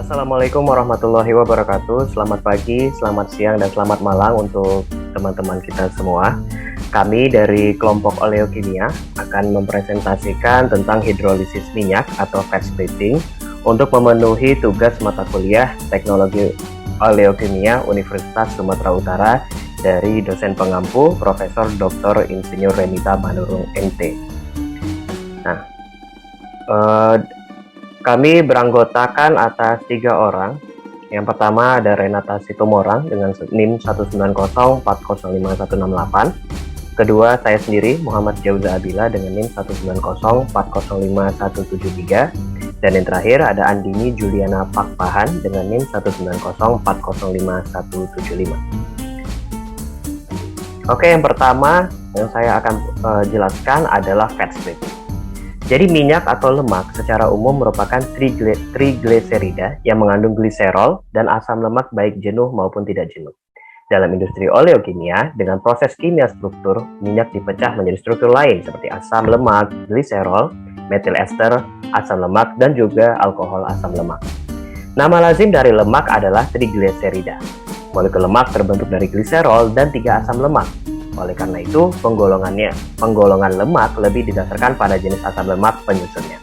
Assalamualaikum warahmatullahi wabarakatuh. Selamat pagi, selamat siang, dan selamat malam untuk teman-teman kita semua. Kami dari kelompok oleokimia akan mempresentasikan tentang hidrolisis minyak atau fat splitting untuk memenuhi tugas mata kuliah Teknologi Oleokimia Universitas Sumatera Utara dari dosen pengampu Profesor Dr. Insinyur Renita Manurung MT. Nah, kami beranggotakan atas 3 orang. Yang pertama ada Renata Situmorang dengan NIM 190405168. Kedua, saya sendiri Muhammad Jauza Abila dengan NIM 190405173. Dan yang terakhir ada Andini Juliana Pakpahan dengan NIM 190405175. Oke, yang pertama yang saya akan jelaskan adalah fat splitting. Jadi minyak atau lemak secara umum merupakan trigliserida yang mengandung gliserol dan asam lemak baik jenuh maupun tidak jenuh. Dalam industri oleokimia, dengan proses kimia struktur, minyak dipecah menjadi struktur lain seperti asam lemak, gliserol, metil ester, asam lemak, dan juga alkohol asam lemak. Nama lazim dari lemak adalah trigliserida. Molekul lemak terbentuk dari gliserol dan 3 asam lemak. Oleh karena itu, penggolongan lemak lebih didasarkan pada jenis asam lemak penyusunnya.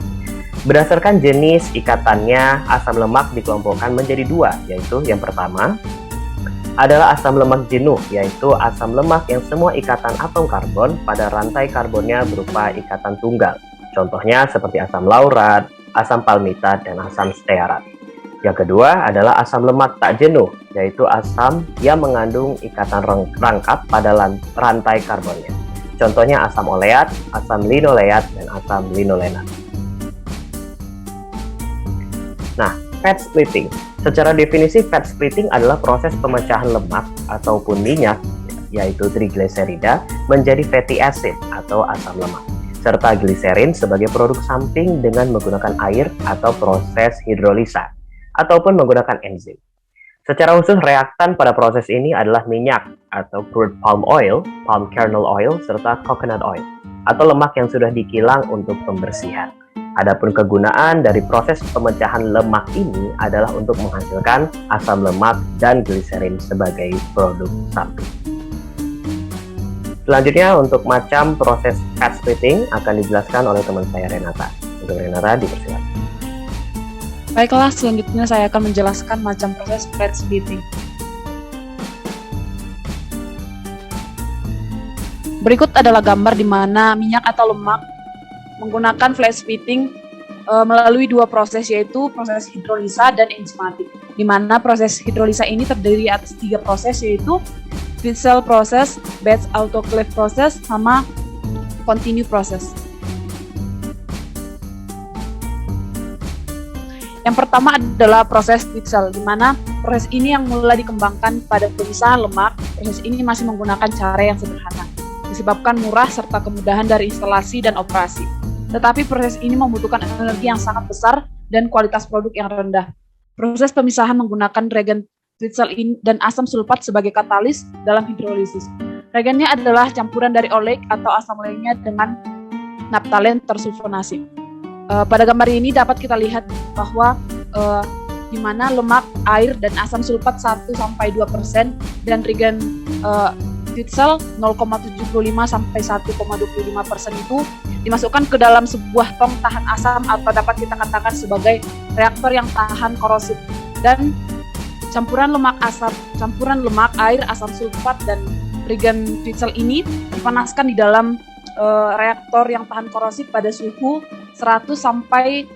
Berdasarkan jenis ikatannya, asam lemak dikelompokkan menjadi 2, yaitu yang pertama adalah asam lemak jenuh, yaitu asam lemak yang semua ikatan atom karbon pada rantai karbonnya berupa ikatan tunggal. Contohnya seperti asam laurat, asam palmitat, dan asam stearat. Yang kedua adalah asam lemak tak jenuh, yaitu asam yang mengandung ikatan rangkap pada rantai karbonnya. Contohnya asam oleat, asam linoleat, dan asam linolenat. Nah, fat splitting. Secara definisi, fat splitting adalah proses pemecahan lemak ataupun minyak, yaitu trigliserida, menjadi fatty acid atau asam lemak, serta gliserin sebagai produk samping dengan menggunakan air atau proses hidrolisa, ataupun menggunakan enzim. Secara khusus, reaktan pada proses ini adalah minyak atau crude palm oil, palm kernel oil, serta coconut oil, atau lemak yang sudah dikilang untuk pembersihan. Adapun kegunaan dari proses pemecahan lemak ini adalah untuk menghasilkan asam lemak dan gliserin sebagai produk samping. Selanjutnya, untuk macam proses fat splitting akan dijelaskan oleh teman saya Renata. Untuk Renata, dipersilakan. Baiklah, selanjutnya saya akan menjelaskan macam proses fat splitting. Berikut adalah gambar di mana minyak atau lemak menggunakan fat splitting melalui 2 proses, yaitu proses hidrolisa dan enzimatik. Di mana proses hidrolisa ini terdiri atas 3 proses, yaitu Witzel proses, batch autoclave proses, sama continue proses. Yang pertama adalah proses Witzel, di mana proses ini yang mulai dikembangkan pada pemisahan lemak. Proses ini masih menggunakan cara yang sederhana, disebabkan murah serta kemudahan dari instalasi dan operasi. Tetapi proses ini membutuhkan energi yang sangat besar dan kualitas produk yang rendah. Proses pemisahan menggunakan reagen Witzel dan asam sulfat sebagai katalis dalam hidrolisis. Reagennya adalah campuran dari oleic atau asam lainnya dengan naftalen tersulfonasi. Pada gambar ini dapat kita lihat bahwa di mana lemak, air, dan asam sulfat 1-2% dan reagen Witzel 0,75-1,25% itu dimasukkan ke dalam sebuah tong tahan asam atau dapat kita katakan sebagai reaktor yang tahan korosif. Dan campuran lemak, air, asam sulfat, dan reagen Witzel ini dipanaskan di dalam reaktor yang tahan korosif pada suhu 100-105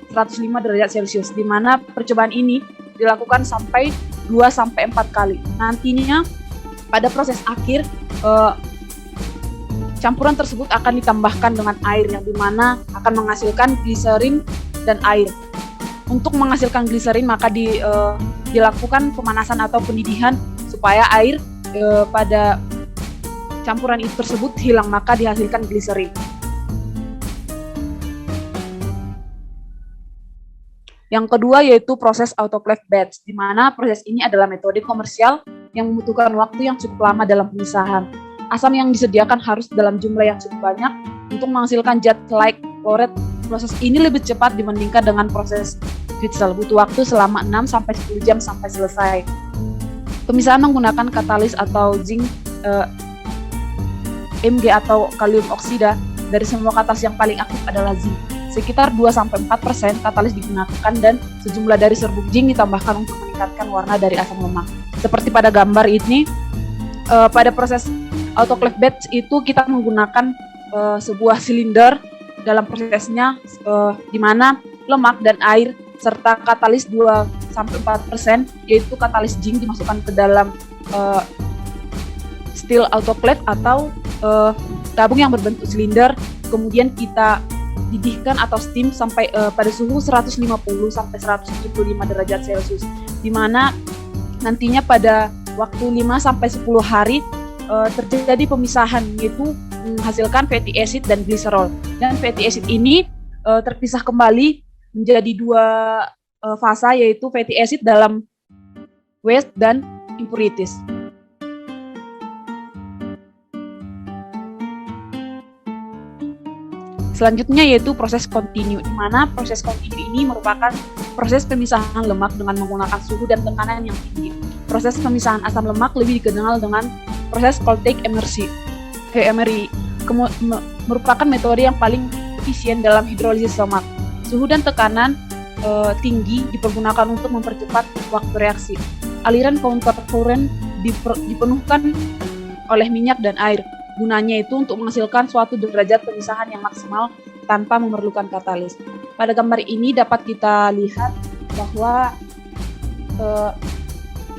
derajat Celcius, di mana percobaan ini dilakukan sampai 2-4 kali. Nantinya pada proses akhir campuran tersebut akan ditambahkan dengan air yang dimana akan menghasilkan gliserin dan air. Untuk menghasilkan gliserin maka dilakukan pemanasan atau pendidihan supaya air pada campuran itu tersebut hilang, maka dihasilkan gliserin. Yang kedua yaitu proses autoclave batch, di mana proses ini adalah metode komersial yang membutuhkan waktu yang cukup lama dalam pemisahan. Asam yang disediakan harus dalam jumlah yang cukup banyak untuk menghasilkan zat like chloride. Proses ini lebih cepat dibandingkan dengan proses Witzel butuh waktu selama 6-10 jam sampai selesai. Pemisahan menggunakan katalis atau zinc Mg atau kalium oksida. Dari semua katalis yang paling aktif adalah zinc. Sekitar 2-4% katalis digunakan dan sejumlah dari serbuk zinc ditambahkan untuk meningkatkan warna dari asam lemak. Seperti pada gambar ini, pada proses autoclave batch itu kita menggunakan sebuah silinder. Dalam prosesnya di mana lemak dan air serta katalis 2-4%, yaitu katalis zinc dimasukkan ke dalam steel autoclave atau tabung yang berbentuk silinder, kemudian kita didihkan atau steam sampai pada suhu 150 sampai 175 derajat Celcius, di mana nantinya pada waktu 5 sampai 10 hari terjadi pemisahan, yaitu menghasilkan fatty acid dan glycerol. Dan fatty acid ini terpisah kembali menjadi dua fasa, yaitu fatty acid dalam waste dan impurities. Selanjutnya yaitu proses kontinu, di mana proses kontinu ini merupakan proses pemisahan lemak dengan menggunakan suhu dan tekanan yang tinggi. Proses pemisahan asam lemak lebih dikenal dengan proses Cold-Take Emery. Merupakan metode yang paling efisien dalam hidrolisis lemak. Suhu dan tekanan tinggi dipergunakan untuk mempercepat waktu reaksi. Aliran counter current dipenuhkan oleh minyak dan air. Gunanya itu untuk menghasilkan suatu derajat pemisahan yang maksimal tanpa memerlukan katalis. Pada gambar ini dapat kita lihat bahwa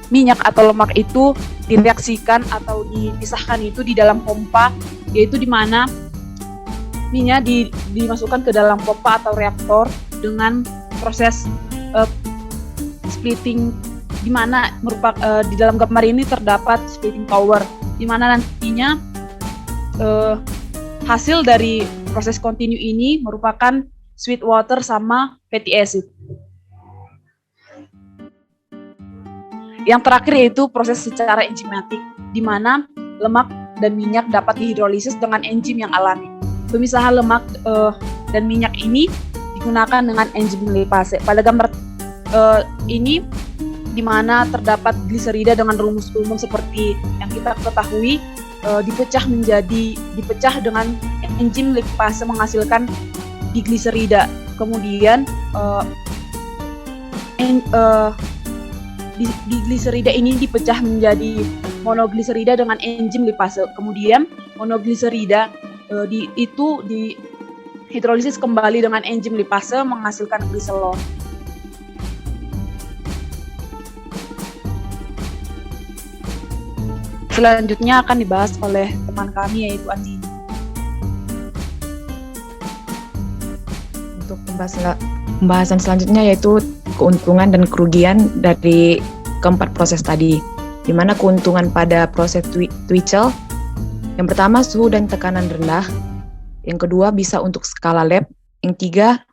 minyak atau lemak itu direaksikan atau dipisahkan itu di dalam pompa, yaitu di mana minyak dimasukkan ke dalam pompa atau reaktor dengan proses splitting, di mana di dalam gambar ini terdapat splitting tower, di mana nantinya hasil dari proses kontinu ini merupakan sweet water sama fatty acid. Yang terakhir yaitu proses secara enzimatik, di mana lemak dan minyak dapat dihidrolisis dengan enzim yang alami. Pemisahan lemak dan minyak ini digunakan dengan enzim lipase. Pada gambar ini, di mana terdapat gliserida dengan rumus umum seperti yang kita ketahui, dipecah dengan enzim lipase menghasilkan digliserida. Kemudian digliserida ini dipecah menjadi monogliserida dengan enzim lipase. Kemudian monogliserida itu dihidrolisis kembali dengan enzim lipase menghasilkan gliserol. Selanjutnya akan dibahas oleh teman kami yaitu Andi. Untuk pembahasan selanjutnya yaitu keuntungan dan kerugian dari keempat proses tadi. Di mana keuntungan pada proses Twitchell, yang pertama suhu dan tekanan rendah, yang kedua bisa untuk skala lab, yang tiga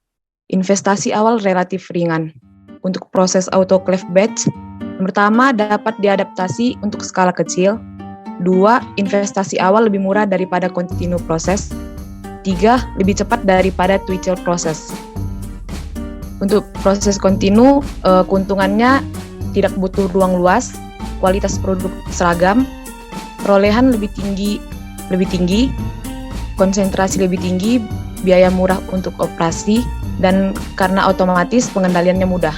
investasi awal relatif ringan. Untuk proses autoclave batch, yang pertama dapat diadaptasi untuk skala kecil, dua investasi awal lebih murah daripada continue proses, tiga lebih cepat daripada Twitchell proses. Untuk proses kontinu, keuntungannya tidak butuh ruang luas, kualitas produk seragam, perolehan lebih tinggi, konsentrasi lebih tinggi, biaya murah untuk operasi, dan karena otomatis pengendaliannya mudah.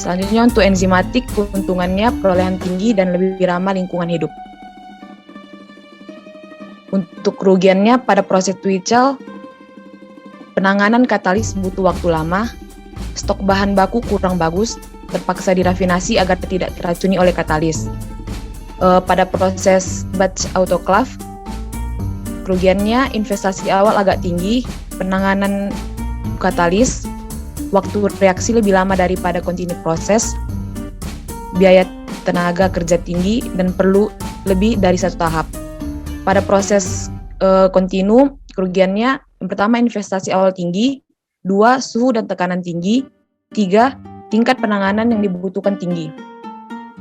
Selanjutnya untuk enzimatik, keuntungannya perolehan tinggi dan lebih ramah lingkungan hidup. Untuk kerugiannya pada proses Twitchell, penanganan katalis butuh waktu lama, stok bahan baku kurang bagus, terpaksa dirafinasi agar tidak diracuni oleh katalis. Pada proses batch autoclave, kerugiannya investasi awal agak tinggi, penanganan katalis, waktu reaksi lebih lama daripada continue proses, biaya tenaga kerja tinggi, dan perlu lebih dari satu tahap. Pada proses kontinu, kerugiannya yang pertama investasi awal tinggi, dua suhu dan tekanan tinggi, tiga tingkat penanganan yang dibutuhkan tinggi.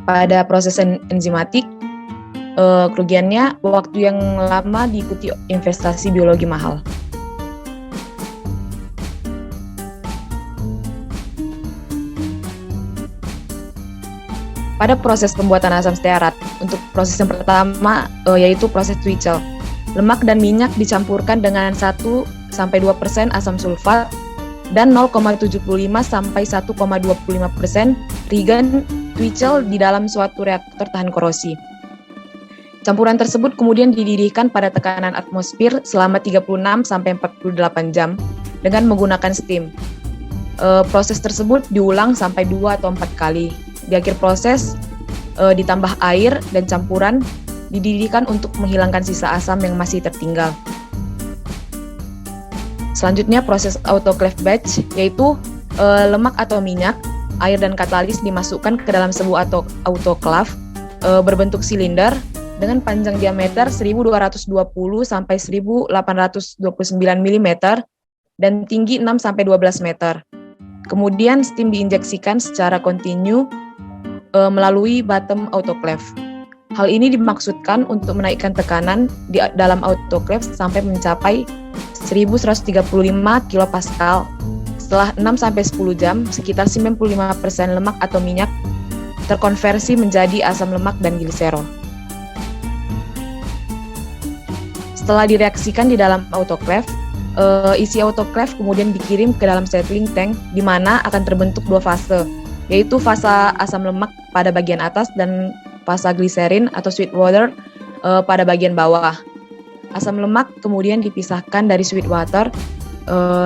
Pada proses enzimatik, kerugiannya waktu yang lama diikuti investasi biologi mahal. pada proses pembuatan asam stearat. Untuk proses yang pertama yaitu proses Twitchell. Lemak dan minyak dicampurkan dengan 1-2% asam sulfat dan 0,75 sampai 1,25% reagent Twitchell di dalam suatu reaktor tahan korosi. Campuran tersebut kemudian dididihkan pada tekanan atmosfer selama 36 sampai 48 jam dengan menggunakan steam. Proses tersebut diulang sampai 2 atau 4 kali. Di akhir proses ditambah air dan campuran dididihkan untuk menghilangkan sisa asam yang masih tertinggal. Selanjutnya proses autoclave batch, yaitu lemak atau minyak, air dan katalis dimasukkan ke dalam sebuah autoclave berbentuk silinder dengan panjang diameter 1220 sampai 1829 mm dan tinggi 6 sampai 12 meter. Kemudian steam diinjeksikan secara kontinu melalui bottom autoclave. Hal ini dimaksudkan untuk menaikkan tekanan di dalam autoclave sampai mencapai 1135 kilopascal. Setelah 6-10 jam, sekitar 95% lemak atau minyak terkonversi menjadi asam lemak dan gliserol. Setelah direaksikan di dalam autoclave, isi autoclave kemudian dikirim ke dalam settling tank, di mana akan terbentuk 2 fase, yaitu fase asam lemak pada bagian atas dan fase gliserin atau sweet water pada bagian bawah. Asam lemak kemudian dipisahkan dari sweet water,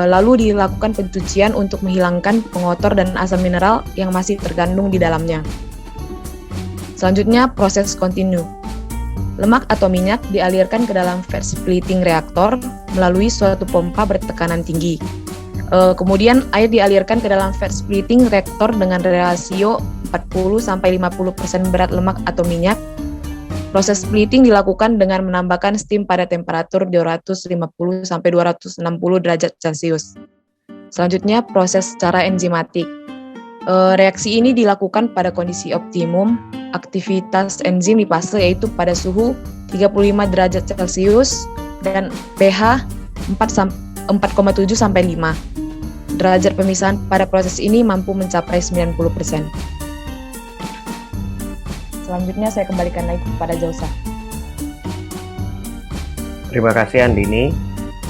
lalu dilakukan pencucian untuk menghilangkan pengotor dan asam mineral yang masih terkandung di dalamnya. Selanjutnya proses kontinu. Lemak atau minyak dialirkan ke dalam fat splitting reaktor melalui suatu pompa bertekanan tinggi. Kemudian air dialirkan ke dalam fat splitting reaktor dengan rasio 40-50% berat lemak atau minyak. Proses splitting dilakukan dengan menambahkan steam pada temperatur 250-260 derajat Celcius. Selanjutnya, proses secara enzimatik. Reaksi ini dilakukan pada kondisi optimum aktivitas enzim di fase, yaitu pada suhu 35 derajat Celcius dan pH 4,7 sampai 5. Derajat pemisahan pada proses ini mampu mencapai 90%. Selanjutnya saya kembalikan lagi kepada Jausa. Terima kasih Andini.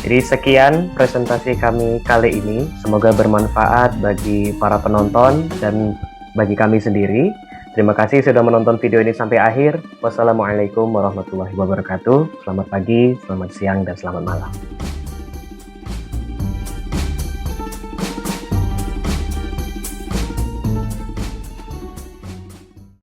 Jadi sekian presentasi kami kali ini. Semoga bermanfaat bagi para penonton dan bagi kami sendiri. Terima kasih sudah menonton video ini sampai akhir. Wassalamualaikum warahmatullahi wabarakatuh. Selamat pagi, selamat siang, dan selamat malam.